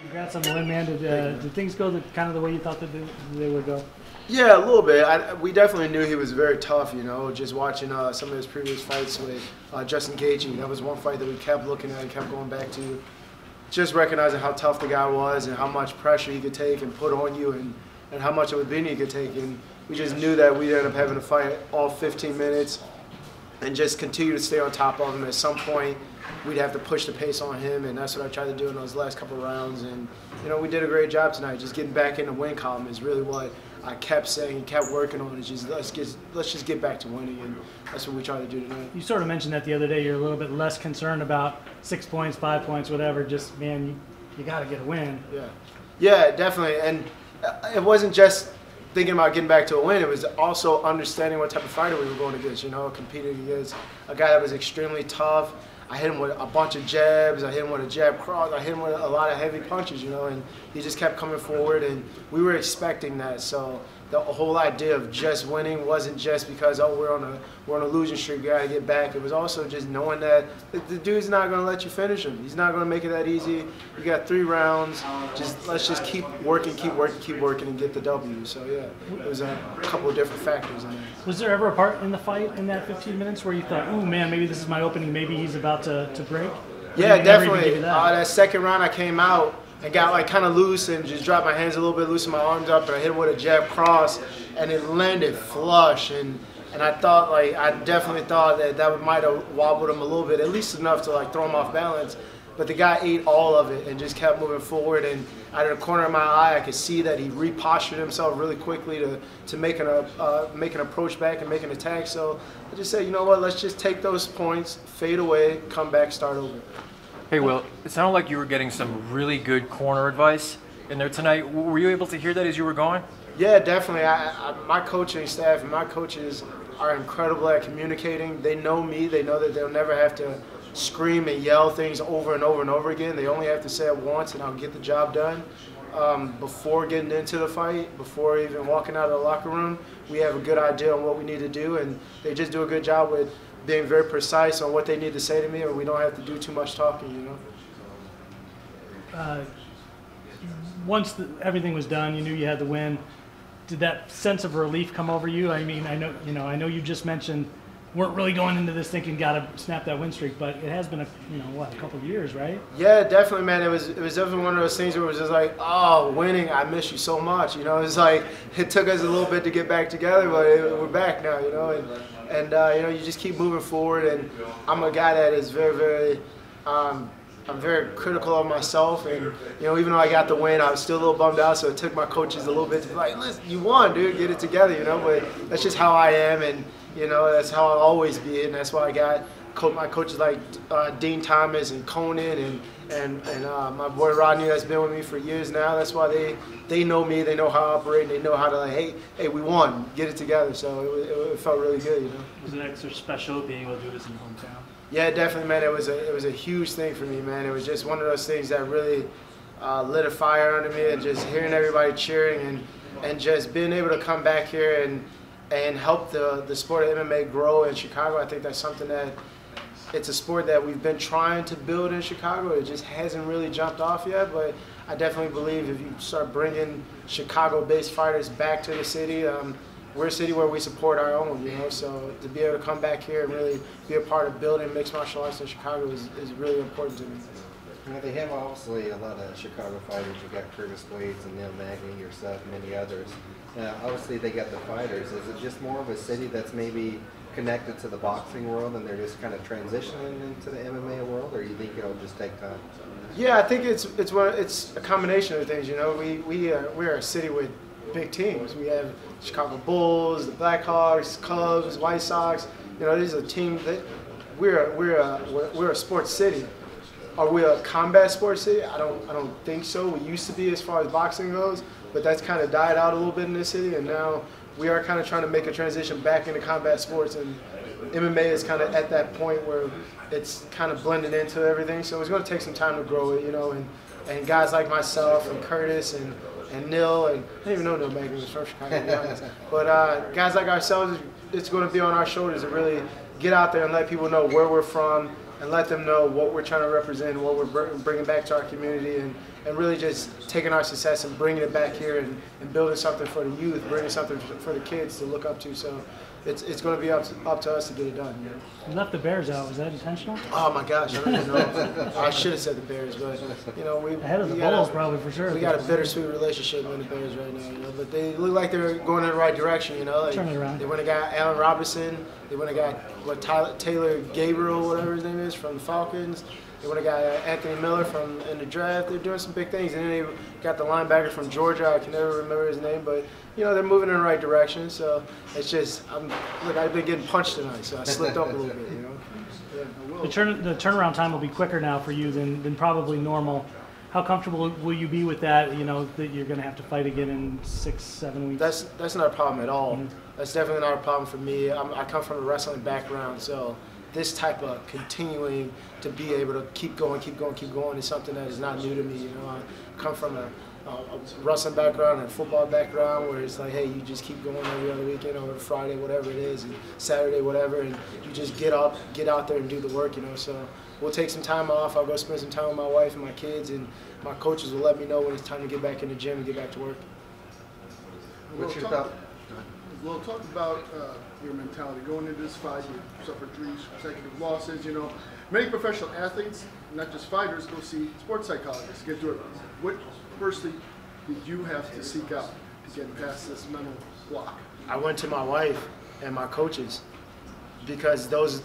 Congrats on the win, man. Did things go kind of the way you thought that they would go? Yeah, a little bit. We definitely knew he was very tough, just watching some of his previous fights with Justin Gaethje. That was one fight that we kept looking at and kept going back to. Just recognizing how tough the guy was and how much pressure he could take and put on you and how much of a beating he could take. And we just knew that we'd end up having to fight all 15 minutes and just continue to stay on top of him. At some point, we'd have to push the pace on him, and that's what I tried to do in those last couple of rounds. And, we did a great job tonight. Just getting back in the win column is really what I kept saying, kept working on. Is just let's just get back to winning, and that's what we try to do tonight. You sort of mentioned that the other day. You're a little bit less concerned about 6 points, 5 points, whatever. Just, man, you got to get a win. Yeah, definitely. And it wasn't just thinking about getting back to a win. It was also understanding what type of fighter we were going against, competing against a guy that was extremely tough. I hit him with a bunch of jabs. I hit him with a jab cross. I hit him with a lot of heavy punches, and he just kept coming forward, and we were expecting that. So the whole idea of just winning wasn't just because, we're on a losing streak, we got to get back. It was also just knowing that the dude's not going to let you finish him. He's not going to make it that easy. You got 3 rounds. Let's just keep working, and get the W. So yeah, it was a couple of different factors in there. Was there ever a part in the fight in that 15 minutes where you thought, oh man, maybe this is my opening, maybe he's about to break? Yeah, definitely. That second round I came out and got kind of loose and just dropped my hands a little bit, loosened my arms up, and I hit him with a jab cross, and it landed flush. And I thought, I definitely thought that might have wobbled him a little bit, at least enough to throw him off balance. But the guy ate all of it and just kept moving forward. And out of the corner of my eye, I could see that he repostured himself really quickly to make an approach back and make an attack. So I just said, you know what, let's just take those points, fade away, come back, start over. Hey, Will, it sounded like you were getting some really good corner advice in there tonight. Were you able to hear that as you were going? Yeah, definitely. My coaching staff and my coaches are incredible at communicating. They know me. They know that they'll never have to scream and yell things over and over and over again. They only have to say it once, and I'll get the job done. Before getting into the fight, before even walking out of the locker room, we have a good idea on what we need to do, and they just do a good job with being very precise on what they need to say to me, and we don't have to do too much talking, Once everything was done, you knew you had the win. Did that sense of relief come over you? I mean, I know you just mentioned weren't really going into this thinking got to snap that win streak, but it has been a couple of years, right? Yeah, definitely, man. It was definitely one of those things where it was just like, oh, winning, I miss you so much. It's like it took us a little bit to get back together, but we're back now, and you just keep moving forward. And I'm a guy that is very, very I'm very critical of myself, and even though I got the win, I was still a little bummed out. So it took my coaches a little bit to be like, "Listen, you won, dude. Get it together," But that's just how I am, and that's how I'll always be, and that's why I got my coaches like Dean Thomas and Conan and my boy Rodney that's been with me for years now. That's why they know me, they know how I operate, and they know how to hey, we won, get it together. So it felt really good, Was it extra special being able to do this in your hometown? Yeah, definitely, man. It was a huge thing for me, man. It was just one of those things that really lit a fire under me, and just hearing everybody cheering and just being able to come back here and help the sport of MMA grow in Chicago. I think that's something that it's a sport that we've been trying to build in Chicago. It just hasn't really jumped off yet, but I definitely believe if you start bringing Chicago-based fighters back to the city, we're a city where we support our own, so to be able to come back here and really be a part of building mixed martial arts in Chicago is really important to me. They have obviously a lot of Chicago fighters. You've got Curtis Blades and Neil Magny, yourself, and many others. Obviously, they got the fighters. Is it just more of a city that's maybe connected to the boxing world and they're just kind of transitioning into the MMA world, or you think it'll just take time? Yeah, I think it's a combination of things. We're a city with big teams. We have Chicago Bulls, the Blackhawks, Cubs, White Sox. These are teams that we're a sports city. Are we a combat sports city? I don't think so. We used to be as far as boxing goes, but that's kind of died out a little bit in this city, and now we are kind of trying to make a transition back into combat sports, and MMA is kind of at that point where it's kind of blended into everything. So it's going to take some time to grow it, and guys like myself and Curtis and Neil, and I didn't even know Neil Magny was from Chicago, to be honest. But guys like ourselves, it's going to be on our shoulders to really get out there and let people know where we're from and let them know what we're trying to represent, what we're bringing back to our community, and really just taking our success and bringing it back here and building something for the youth, bringing something for the kids to look up to. So it's going to be up to us to get it done. You know? You left the Bears out. Was that intentional? Oh my gosh, I don't even know. I should have said the Bears, but you know Ahead of the Bulls, probably for sure. We got a bittersweet relationship with the Bears right now, you know. But they look like they're going in the right direction, you know. Like, turn it around. They went and got Allen Robinson. They went and got Taylor Gabriel, whatever his name is, from the Falcons. They went and got Anthony Miller from in the draft. They're doing some big things, and then they got the linebacker from Georgia. I can never remember his name, but you know they're moving in the right direction. So it's just, I've been getting punched tonight, so I slipped up a little bit, you know. Yeah. The turnaround time will be quicker now for you than probably normal. How comfortable will you be with that? You know that you're going to have to fight again in 6-7 weeks. That's not a problem at all. Mm-hmm. That's definitely not a problem for me. I come from a wrestling background, so this type of continuing to be able to keep going is something that is not new to me. You know, I come from a wrestling background and a football background where it's like, hey, you just keep going every other weekend or Friday, whatever it is, and Saturday, whatever, and you just get out there and do the work, you know. So we'll take some time off. I'll go spend some time with my wife and my kids, and my coaches will let me know when it's time to get back in the gym and get back to work. What's your thought? Well, talk about your mentality going into this fight. You suffered 3 consecutive losses. You know, many professional athletes, not just fighters, go see sports psychologists to get through it. What personally did you have to seek out to get past this mental block? I went to my wife and my coaches because those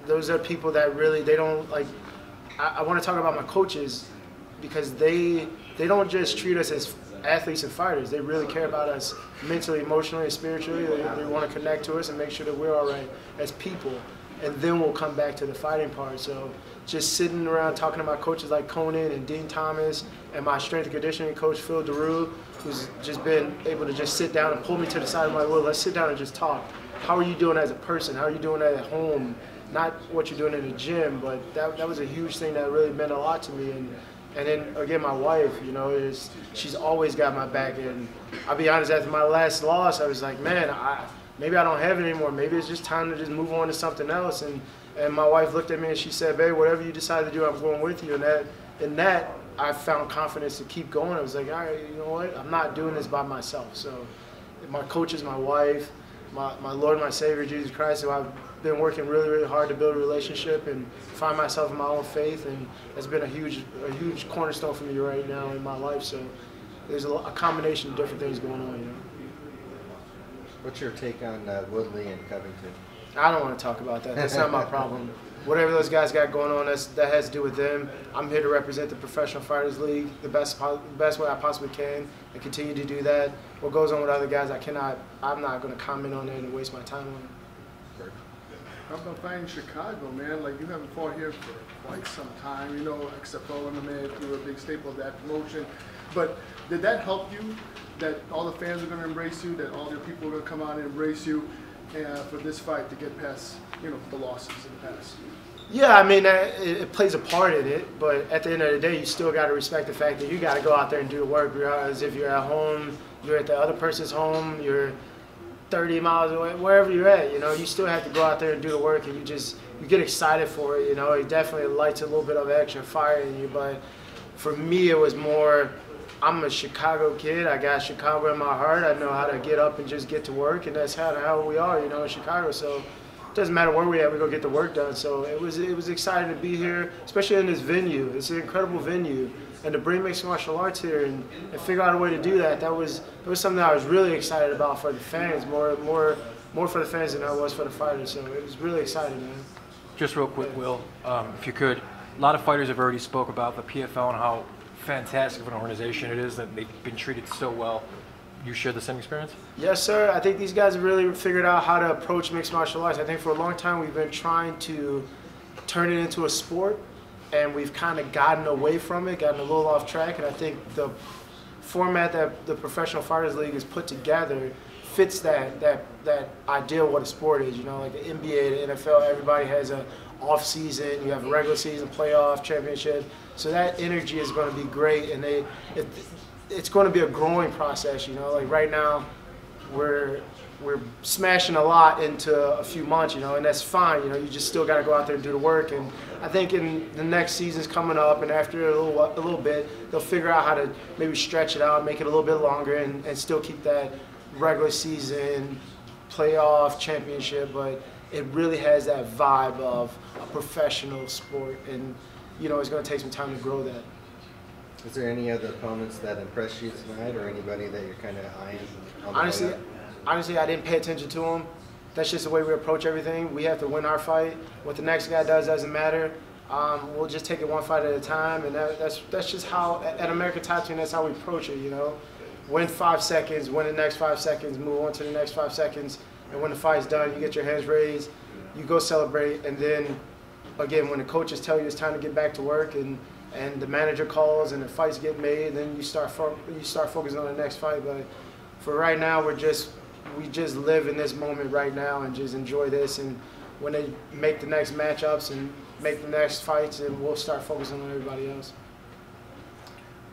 are people that really, they don't like. I want to talk about my coaches because they don't just treat us as athletes and fighters. They really care about us mentally, emotionally, and spiritually. They want to connect to us and make sure that we're all right as people. And then we'll come back to the fighting part. So just sitting around talking to my coaches like Conan and Dean Thomas and my strength and conditioning coach, Phil DeRue, who's just been able to just sit down and pull me to the side of my well, let's sit down and just talk. How are you doing as a person? How are you doing at home? Not what you're doing in the gym, but that was a huge thing that really meant a lot to me. And then again, my wife, you know, she's always got my back. And I'll be honest, after my last loss, I was like, man, maybe I don't have it anymore. Maybe it's just time to just move on to something else. And my wife looked at me and she said, babe, whatever you decide to do, I'm going with you. And in that, I found confidence to keep going. I was like, all right, you know what? I'm not doing this by myself. So my coaches, my wife, my Lord, my Savior, Jesus Christ, who I've been working really, really hard to build a relationship and find myself in my own faith, and it's been a huge cornerstone for me right now in my life. So there's a combination of different things going on, you know. What's your take on Woodley and Covington? I don't want to talk about that. That's not my problem. Whatever those guys got going on, that has to do with them. I'm here to represent the Professional Fighters League the best way I possibly can and continue to do that. What goes on with other guys, I'm not going to comment on it and waste my time on it. How about fighting Chicago, man? Like, you haven't fought here for quite some time, you know, except for MMA, you were a big staple of that promotion. But did that help you, that all the fans are going to embrace you, that all your people are going to come out and embrace you for this fight to get past, you know, the losses in the past? Yeah, I mean, it plays a part in it, but at the end of the day, you still got to respect the fact that you got to go out there and do the work. As if you're at home, you're at the other person's home, you're 30 miles away, wherever you're at, you know, you still have to go out there and do the work, and you get excited for it, you know. It definitely lights a little bit of extra fire in you, but for me, it was more, I'm a Chicago kid. I got Chicago in my heart. I know how to get up and just get to work, and that's how we are, you know, in Chicago. So it doesn't matter where we at, we go get the work done. So it was exciting to be here, especially in this venue. It's an incredible venue, and to bring mixed martial arts here and figure out a way to do that, that was something that I was really excited about for the fans, more for the fans than I was for the fighters. So it was really exciting, man. Just real quick, Will, if you could, a lot of fighters have already spoke about the PFL and how fantastic of an organization it is, that they've been treated so well. You share the same experience? Yes, sir. I think these guys have really figured out how to approach mixed martial arts. I think for a long time we've been trying to turn it into a sport, and we've kind of gotten away from it, gotten a little off track, and I think the format that the Professional Fighters League has put together fits that ideal of what a sport is. You know, like the NBA, the NFL, everybody has a off season, you have a regular season, playoff, championship. So that energy is going to be great, and it's going to be a growing process. You know, like right now, we're smashing a lot into a few months. You know, and that's fine. You know, you just still got to go out there and do the work. And I think in the next seasons coming up, and after a little bit, they'll figure out how to maybe stretch it out, make it a little bit longer, and still keep that regular season, playoff, championship. But it really has that vibe of a professional sport, and it's going to take some time to grow that. Is there any other opponents that impressed you tonight, or anybody that you're kind of eyeing? Honestly, I didn't pay attention to them. That's just the way we approach everything. We have to win our fight. What the next guy does doesn't matter. We'll just take it one fight at a time, and that's just how at American Top Team, that's how we approach it. Win 5 seconds, win the next 5 seconds, move on to the next 5 seconds, and when the fight's done, you get your hands raised, you go celebrate, and then again, when the coaches tell you it's time to get back to work, and the manager calls and the fights get made, then you start focusing on the next fight. But for right now, we just live in this moment right now and just enjoy this. And when they make the next matchups and make the next fights, and we'll start focusing on everybody else.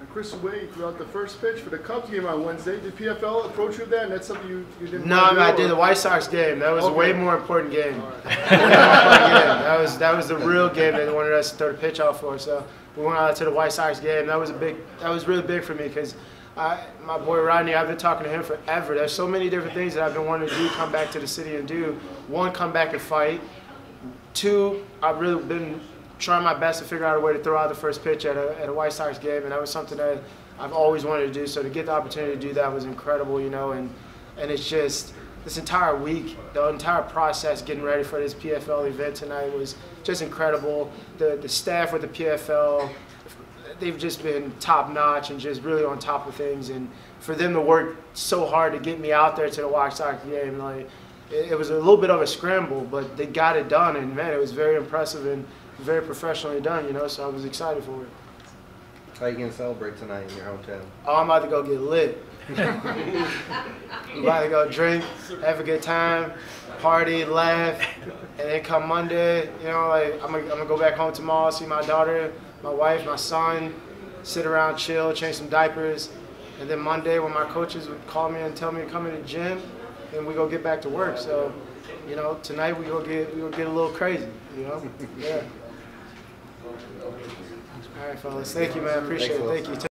And Chris Wade, throughout the first pitch for the Cubs game on Wednesday, did PFL approach you with that? And that's something you didn't No, want to do, I did the White Sox game. That was a way more important game. All right. That was the real game that they wanted us to throw the pitch out for. So we went out to the White Sox game. That was really big for me because my boy Rodney, I've been talking to him forever. There's so many different things that I've been wanting to do, come back to the city and do. 1, come back and fight. 2, I've really been trying my best to figure out a way to throw out the first pitch at a White Sox game, and that was something that I've always wanted to do. So to get the opportunity to do that was incredible, and it's just this entire week, the entire process getting ready for this PFL event tonight was just incredible. The staff with the PFL, they've just been top notch and just really on top of things, and for them to work so hard to get me out there to the White Sox game, like it was a little bit of a scramble, but they got it done, and man, it was very impressive and very professionally done, so I was excited for it. How are you going to celebrate tonight in your hometown? Oh, I'm about to go get lit. I'm about to go drink, have a good time, party, laugh, and then come Monday, I'm gonna go back home tomorrow, see my daughter, my wife, my son, sit around, chill, change some diapers, and then Monday when my coaches would call me and tell me to come in the gym, then we go get back to work. So, tonight we go get a little crazy, Yeah. All right, fellas. Thank you, man. Appreciate it. Thank you.